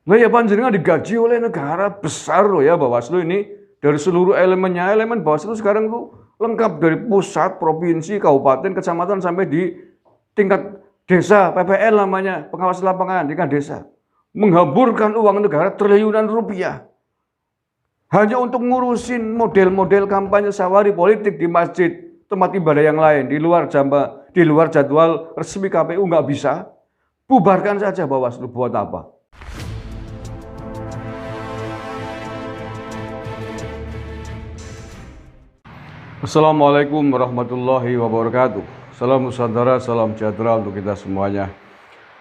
Lah ya panjenengan digaji oleh negara besar loh ya Bawaslu ini, dari seluruh elemennya. Elemen Bawaslu sekarang tuh lengkap dari pusat, provinsi, kabupaten, kecamatan sampai di tingkat desa, PPL namanya, pengawas lapangan tingkat desa. Menghamburkan uang negara triliunan rupiah hanya untuk ngurusin model-model kampanye safari politik di masjid, tempat ibadah yang lain, di luar jadwal resmi KPU nggak bisa. Bubarkan saja Bawaslu, buat apa? Assalamualaikum warahmatullahi wabarakatuh. Salam Nusantara, salam sejahtera untuk kita semuanya.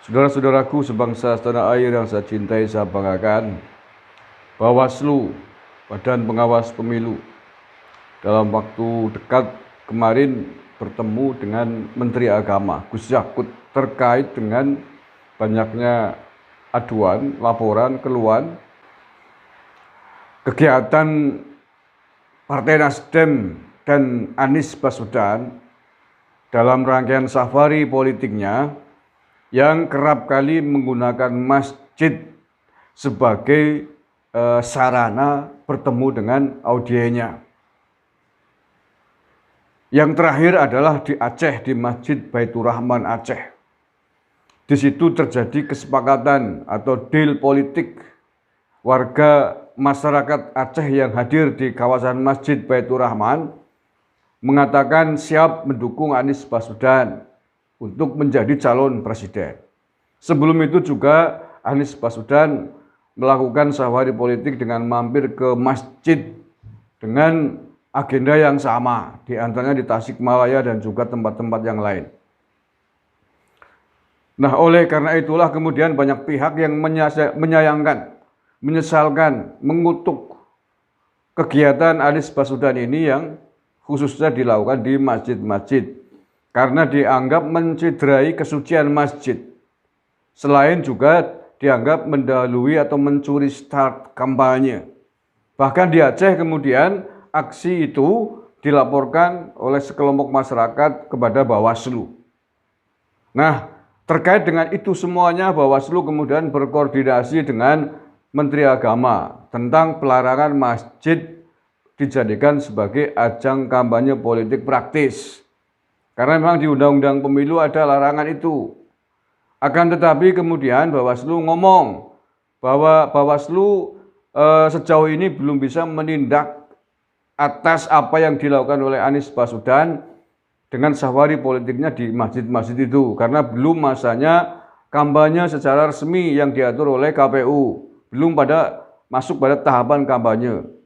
Saudara-saudaraku sebangsa setanah air yang saya cintai, saya banggakan, Bawaslu, Badan Pengawas Pemilu, dalam waktu dekat kemarin bertemu dengan Menteri Agama, Gus Yakut, terkait dengan banyaknya aduan, laporan, keluhan, kegiatan Partai Nasdem dan Anies Baswedan dalam rangkaian safari politiknya yang kerap kali menggunakan masjid sebagai sarana bertemu dengan audiennya. Yang terakhir adalah di Aceh, di Masjid Baitur Rahman Aceh. Di situ terjadi kesepakatan atau deal politik warga masyarakat Aceh yang hadir di kawasan Masjid Baitur Rahman mengatakan siap mendukung Anies Baswedan untuk menjadi calon presiden. Sebelum itu juga Anies Baswedan melakukan safari politik dengan mampir ke masjid dengan agenda yang sama, di antaranya di Tasikmalaya dan juga tempat-tempat yang lain. Nah, oleh karena itulah kemudian banyak pihak yang menyayangkan, menyesalkan, mengutuk kegiatan Anies Baswedan ini yang khususnya dilakukan di masjid-masjid karena dianggap mencederai kesucian masjid. Selain juga dianggap mendahului atau mencuri start kampanye. Bahkan di Aceh kemudian aksi itu dilaporkan oleh sekelompok masyarakat kepada Bawaslu. Nah, terkait dengan itu semuanya Bawaslu kemudian berkoordinasi dengan Menteri Agama tentang pelarangan masjid dijadikan sebagai ajang kampanye politik praktis. Karena memang di Undang-Undang Pemilu ada larangan itu. Akan tetapi kemudian Bawaslu ngomong bahwa Bawaslu sejauh ini belum bisa menindak atas apa yang dilakukan oleh Anies Baswedan dengan safari politiknya di masjid-masjid itu. Karena belum masanya kampanye secara resmi yang diatur oleh KPU. Belum masuk pada tahapan kampanye.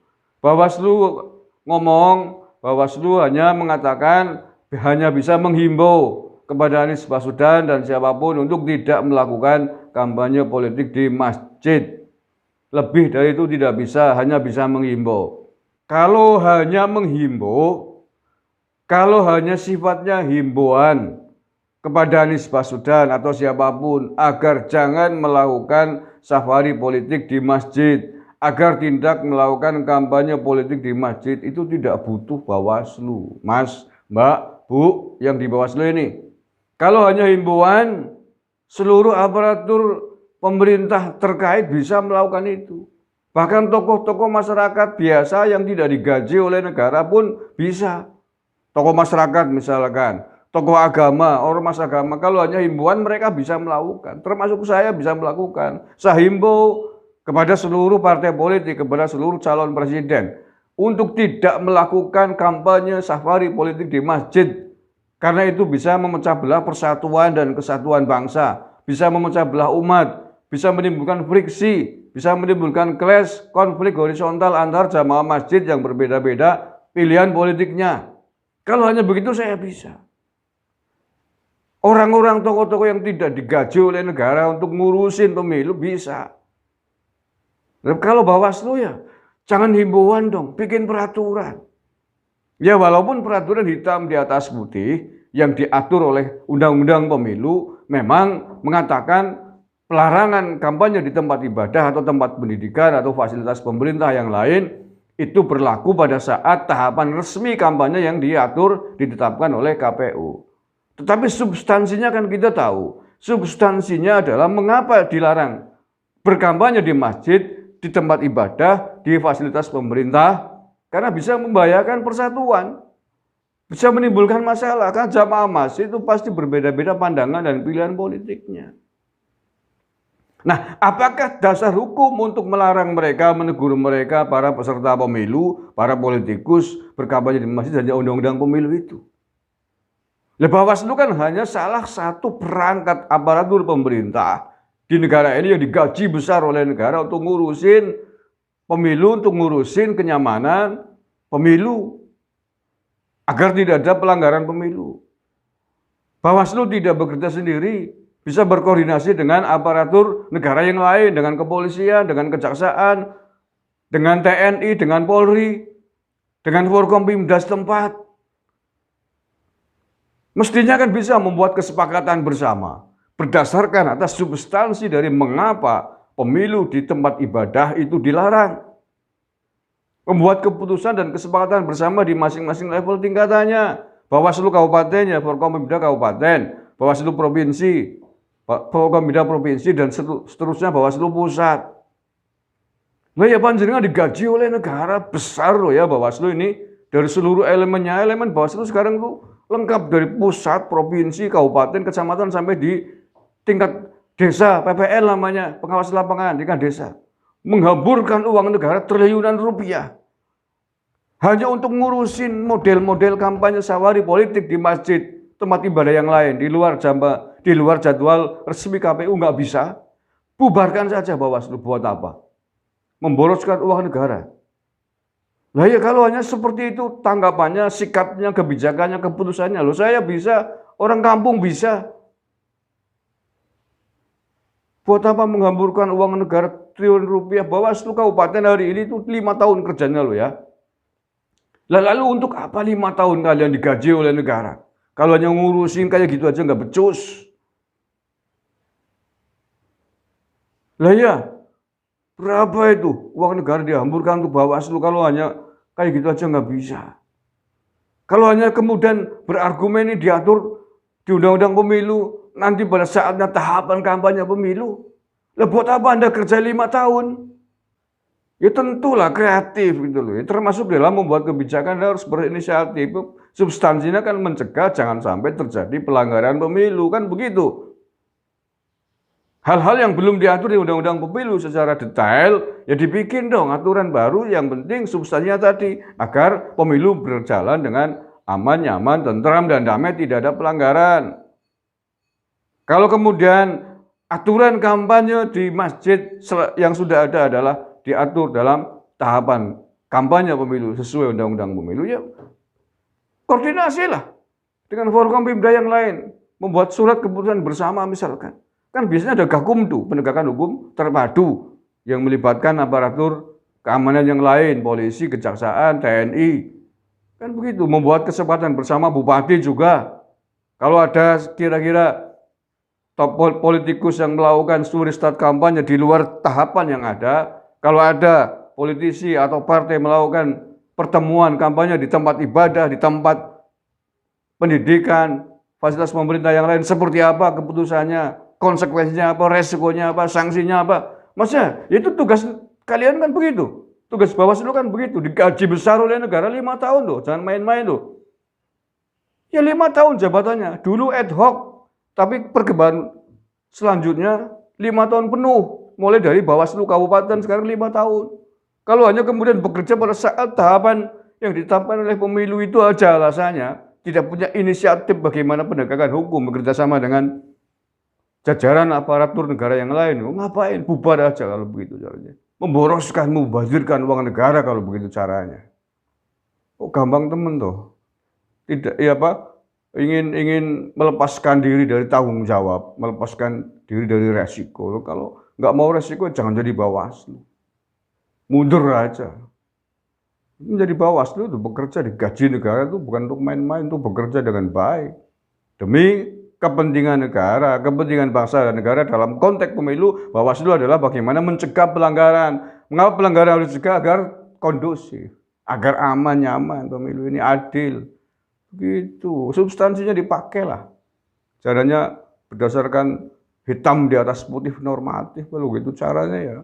Bawaslu ngomong, Bawaslu hanya mengatakan hanya bisa menghimbau kepada Anies Baswedan dan siapapun untuk tidak melakukan kampanye politik di masjid. Lebih dari itu tidak bisa, hanya bisa menghimbau. Kalau hanya menghimbau, kalau hanya sifatnya himbauan kepada Anies Baswedan atau siapapun agar jangan melakukan safari politik di masjid, agar tidak melakukan kampanye politik di masjid, itu tidak butuh Bawaslu. Mas, Mbak, Bu yang di Bawaslu ini. Kalau hanya himbauan, seluruh aparatur pemerintah terkait bisa melakukan itu. Bahkan tokoh-tokoh masyarakat biasa yang tidak digaji oleh negara pun bisa. Tokoh masyarakat misalkan, tokoh agama, ormas agama, kalau hanya himbauan mereka bisa melakukan. Termasuk saya bisa melakukan. Saya himbau kepada seluruh partai politik, kepada seluruh calon presiden untuk tidak melakukan kampanye safari politik di masjid, karena itu bisa memecah belah persatuan dan kesatuan bangsa, bisa memecah belah umat, bisa menimbulkan friksi, bisa menimbulkan clash, konflik horizontal antar jamaah masjid yang berbeda-beda pilihan politiknya. Kalau hanya begitu saya bisa. Orang-orang tokoh-tokoh yang tidak digaji oleh negara untuk ngurusin pemilu bisa. Kalau Bawaslu ya, jangan himbauan dong, bikin peraturan. Ya walaupun peraturan hitam di atas putih yang diatur oleh Undang-Undang Pemilu memang mengatakan pelarangan kampanye di tempat ibadah atau tempat pendidikan atau fasilitas pemerintah yang lain itu berlaku pada saat tahapan resmi kampanye yang ditetapkan oleh KPU. Tetapi substansinya kan kita tahu, substansinya adalah mengapa dilarang berkampanye di masjid, di tempat ibadah, di fasilitas pemerintah, karena bisa membahayakan persatuan, bisa menimbulkan masalah. Kan jamaah masjid itu pasti berbeda-beda pandangan dan pilihan politiknya. Nah, apakah dasar hukum untuk melarang mereka, menegur mereka, para peserta pemilu, para politikus berkampanye di masjid hanya undang-undang pemilu itu? Bawaslu kan hanya salah satu perangkat aparatur pemerintah di negara ini yang digaji besar oleh negara untuk ngurusin pemilu, untuk ngurusin kenyamanan pemilu, agar tidak ada pelanggaran pemilu. Bawaslu tidak bekerja sendiri, bisa berkoordinasi dengan aparatur negara yang lain, dengan kepolisian, dengan kejaksaan, dengan TNI, dengan Polri, dengan Forkompimda setempat. Mestinya kan bisa membuat kesepakatan bersama, berdasarkan atas substansi dari mengapa pemilu di tempat ibadah itu dilarang. Membuat keputusan dan kesepakatan bersama di masing-masing level tingkatannya. Bawaslu kabupatennya, Forkompimda kabupaten, Bawaslu provinsi, Forkompimda provinsi, dan seterusnya Bawaslu pusat. Nah ya panjenengan digaji oleh negara besar loh ya Bawaslu ini. Dari seluruh elemennya, elemen Bawaslu sekarang tuh lengkap dari pusat, provinsi, kabupaten, kecamatan, sampai di tingkat desa, PPL namanya, pengawas lapangan, tingkat desa. Menghamburkan uang negara triliunan rupiah. Hanya untuk ngurusin model-model kampanye safari politik di masjid, tempat ibadah yang lain, di luar jadwal resmi KPU nggak bisa. Bubarkan saja Bawaslu, buat apa? Memboroskan uang negara. Nah ya kalau hanya seperti itu tanggapannya, sikapnya, kebijakannya, keputusannya, loh saya bisa, orang kampung bisa. Buat apa menghamburkan uang negara triliun rupiah? Bawaslu kabupaten hari ini tuh 5 tahun kerjanya loh ya. Lalu untuk apa 5 tahun kalian digaji oleh negara? Kalau hanya ngurusin kayak gitu aja nggak becus. Lah ya, berapa itu uang negara dihamburkan untuk Bawaslu kalau hanya kayak gitu aja nggak bisa. Kalau hanya kemudian berargumen ini diatur di Undang-Undang Pemilu, nanti pada saatnya tahapan kampanye pemilu, lah buat apa Anda kerja 5 tahun? Ya tentulah kreatif gitu loh. Termasuk dalam membuat kebijakan harus berinisiatif. Substansinya kan mencegah jangan sampai terjadi pelanggaran pemilu, kan begitu. Hal-hal yang belum diatur di Undang-Undang Pemilu secara detail, ya dibikin dong aturan baru, yang penting substansinya tadi, agar pemilu berjalan dengan aman, nyaman, tentram, dan damai, tidak ada pelanggaran. Kalau kemudian aturan kampanye di masjid yang sudah ada adalah diatur dalam tahapan kampanye pemilu sesuai Undang-Undang Pemilu, ya koordinasilah dengan Forkompimda yang lain, membuat surat keputusan bersama misalkan. Kan biasanya ada Gakumdu, penegakan hukum terpadu, yang melibatkan aparatur keamanan yang lain, polisi, kejaksaan, TNI. Kan begitu, membuat kesepakatan bersama bupati juga. Kalau ada kira-kira top politikus yang melakukan studi start kampanye di luar tahapan yang ada, kalau ada politisi atau partai melakukan pertemuan kampanye di tempat ibadah, di tempat pendidikan, fasilitas pemerintah yang lain, seperti apa keputusannya, konsekuensinya apa, resikonya apa, sanksinya apa. Maksudnya, itu tugas kalian kan begitu. Tugas Bawaslu kan begitu, digaji besar oleh negara 5 tahun loh, jangan main-main loh. Ya 5 tahun jabatannya, dulu ad hoc, tapi perkembangan selanjutnya 5 tahun penuh. Mulai dari Bawaslu kabupaten sekarang 5 tahun. Kalau hanya kemudian bekerja pada saat tahapan yang ditetapkan oleh pemilu itu aja alasannya, tidak punya inisiatif bagaimana penegakan hukum bekerja sama dengan jajaran aparatur negara yang lain, ngapain? Bubar aja kalau begitu caranya. Memboroskan, mubazirkan uang negara kalau begitu caranya. Oh gampang temen tuh. Tidak, ya apa? Ingin melepaskan diri dari tanggung jawab, melepaskan diri dari resiko. Kalau nggak mau resiko jangan jadi Bawaslu. Mundur aja. Menjadi Bawaslu itu bekerja digaji negara itu bukan untuk main-main, itu bekerja dengan baik. Demi kepentingan negara, kepentingan bangsa dan negara dalam konteks pemilu. Bawaslu adalah bagaimana mencegah pelanggaran. Mengapa pelanggaran harus dicegah? Agar kondusif, agar aman, nyaman, pemilu ini adil. Gitu, substansinya dipakailah. Caranya berdasarkan hitam di atas putih normatif. Kalau gitu caranya ya.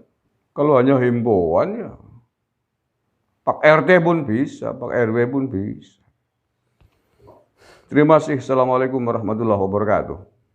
Kalau hanya himbauan ya. Pak RT pun bisa, Pak RW pun bisa. Terima kasih. Assalamualaikum warahmatullahi wabarakatuh.